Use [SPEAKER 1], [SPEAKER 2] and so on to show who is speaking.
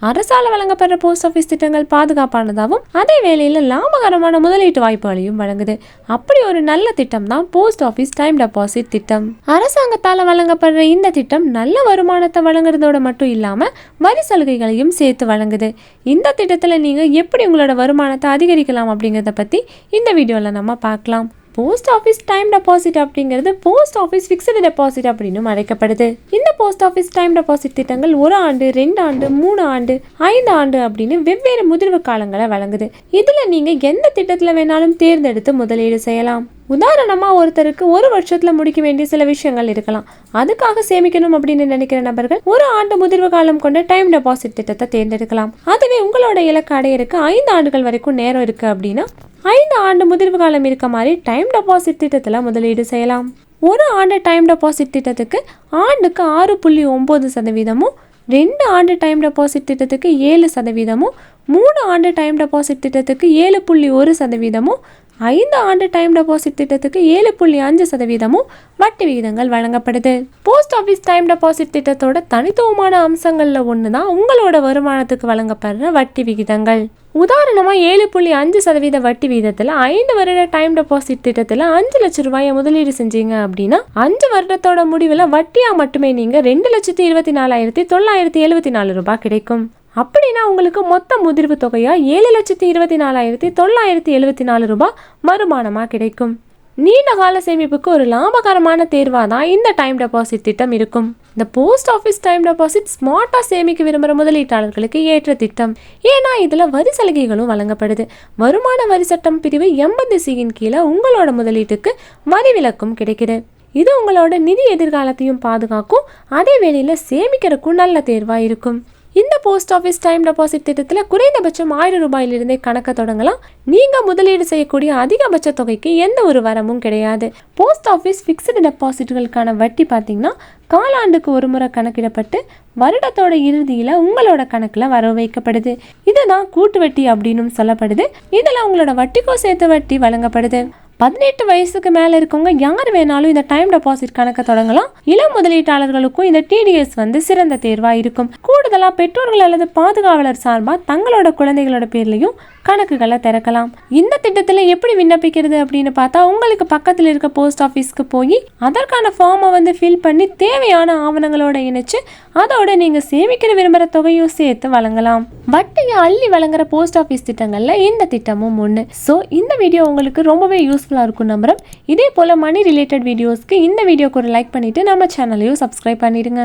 [SPEAKER 1] அரசால வழங்கப்படுற post office திட்டங்கள் பாதுகாப்பானதாகவும் அதே வேளையில லாபகரமான முதலீட்டு வாய்ப்புகளையும் வழங்குது. அப்படி ஒரு நல்ல திட்டம் தான் போஸ்ட் ஆஃபீஸ் டைம் டெபாசிட் திட்டம். அரசாங்கத்தால வழங்கப்படுற இந்த திட்டம் நல்ல வருமானத்தை வழங்குறதோட மட்டும் இல்லாம வரி சலுகைகளையும் சேர்த்து வழங்குது. இந்த திட்டத்துல நீங்க எப்படி உங்களோட வருமானத்தை அதிகரிக்கலாம் அப்படிங்கறத பத்தி இந்த வீடியோல நம்ம பார்க்கலாம். போஸ்ட் ஆஃபீஸ் டைம் டெபாசிட் அப்படிங்கிறது போஸ்ட் ஆஃபீஸ் ஃபிக்ஸ்டு டெபாசிட் அப்படின்னு அழைக்கப்படுது. இந்த போஸ்ட் ஆஃபீஸ் டைம் டெபாசிட் திட்டங்கள் 1 ஆண்டு, 2 ஆண்டு, 3 ஆண்டு, 5 ஆண்டு அப்படின்னு வெவ்வேறு முதிர்வு காலங்களை வழங்குது. இதுல நீங்க எந்த திட்டத்துல வேணாலும் தேர்ந்தெடுத்து முதலீடு செய்யலாம். உதாரணமா ஒருத்தருக்கு 1 வருஷத்துல முடிக்க வேண்டிய சில விஷயங்கள் இருக்கலாம். அதுக்காக சேமிக்கணும் அப்படின்னு நினைக்கிற நபர்கள் 1 ஆண்டு முதிர்வு காலம் கொண்ட டைம் டெபாசிட் திட்டத்தை தேர்ந்தெடுக்கலாம். அதுவே உங்களோட இலக்கு அடையறதுக்கு 5 ஆண்டுகள் வரைக்கும் நேரம் இருக்கு அப்படின்னா 5 ஆண்டு முதிர்வு காலம் இருக்க மாதிரி டைம் டெபாசிட் திட்டத்தில் முதலீடு செய்யலாம். 1 ஆண்டு டைம் டெபாசிட் திட்டத்துக்கு ஆண்டுக்கு 6.9%, 2 ஆண்டு டைம் டெபாசிட் திட்டத்துக்கு 7%, 3 ஆண்டு டைம் டெபாசிட் திட்டத்துக்கு 7.1%, 5 ஆண்டு டைம் டெபாசிட் திட்டத்துக்கு 7.5% வட்டி விகிதங்கள் வழங்கப்படுது. போஸ்ட் ஆஃபீஸ் டைம் டெபாசிட் திட்டத்தோட தனித்துவமான அம்சங்கள்ல ஒண்ணுதான் உங்களோட வருமானத்துக்கு வழங்கப்படுற வட்டி விகிதங்கள். உதாரணமா 7.5% வட்டி விகிதத்துல 5 வருட டைம் டெபாசிட் திட்டத்துல 5 லட்சம் ரூபாயை முதலீடு செஞ்சீங்க அப்படின்னா 5 வருடத்தோட முடிவுல வட்டியா மட்டுமே நீங்க 2,24,974 ரூபாய் கிடைக்கும். அப்படின்னா உங்களுக்கு மொத்த முதிர்வு தொகையா 7,24,974 ரூபாய் வருமானமா கிடைக்கும். நீண்ட கால சேமிப்புக்கு ஒரு லாபகரமான தேர்வா தான் இந்த டைம் டெபாசிட் திட்டம் இருக்கும். இந்த போஸ்ட் ஆஃபீஸ் டைம் டெபாசிட் ஸ்மார்ட்டா சேமிக்க விரும்புகிற முதலீட்டாளர்களுக்கு ஏற்ற திட்டம். ஏன்னா இதுல வரி சலுகைகளும் வழங்கப்படுது. வருமான வரி சட்டம் பிரிவு 80C கீழே உங்களோட முதலீட்டுக்கு வரி விலக்கும் கிடைக்குது. இது உங்களோட நிதி எதிர்காலத்தையும் பாதுகாக்கும், அதே வேளையில சேமிக்கிறதுக்கும் நல்ல தேர்வா இருக்கும். இந்த போஸ்ட் ஆஃபீஸ் டைம் டெபாசிட் திட்டத்தில் குறைந்தபட்சம் 1000 ரூபாயிலிருந்தே கணக்க தொடங்கலாம். நீங்க முதலீடு செய்யக்கூடிய அதிகபட்ச தொகைக்கு எந்த ஒரு வரமும் கிடையாது. போஸ்ட் ஆஃபீஸ் ஃபிக்ஸ்டு டெபாசிட்களுக்கான வட்டி பார்த்தீங்கன்னா காலாண்டுக்கு ஒரு முறை கணக்கிடப்பட்டு வருடத்தோட இறுதியில உங்களோட கணக்குல வர வைக்கப்படுது. இதுதான் கூட்டு வட்டி அப்படின்னு சொல்லப்படுது. இதுல உங்களோட வட்டிக்கும் சேர்த்து வட்டி வழங்கப்படுது. 18 வயசுக்கு மேல இருக்கவங்க யார் வேணாலும் இந்த டைம் டெபாசிட் கணக்க தொடங்கலாம். இளம் முதலீட்டாளர்களுக்கும் இந்த TDS சிறந்த தேர்வா இருக்கும். கூடுதலா பெற்றோர்கள் அல்லது பாதுகாவலர் சார்பா தங்களோட குழந்தைகளோட பேர்லயும் கணக்குகளை திறக்கலாம். இந்த திட்டத்துல எப்படி விண்ணப்பிக்கிறது அப்படின்னு பார்த்தா உங்களுக்கு பக்கத்துல இருக்க போஸ்ட் ஆஃபீஸ்க்கு போய் அதற்கான ஃபார்மை ஃபில் பண்ணி தேவையான ஆவணங்களோட இணைச்சு அதோட நீங்க சேமிக்கிற விரும்புகிற தொகையும் சேர்த்து வழங்கலாம். வட்டியை அள்ளி வழங்குற போஸ்ட் ஆஃபீஸ் திட்டங்கள்ல இந்த திட்டமும் ஒன்று. ஸோ இந்த வீடியோ உங்களுக்கு ரொம்பவே யூஸ்ஃபுல்லா இருக்கும் நம்புறேன். இதே போல மணி ரிலேட்டட் வீடியோஸ்க்கு இந்த வீடியோக்கு ஒரு லைக் பண்ணிட்டு நம்ம சேனலையும் சப்ஸ்கிரைப் பண்ணிடுங்க.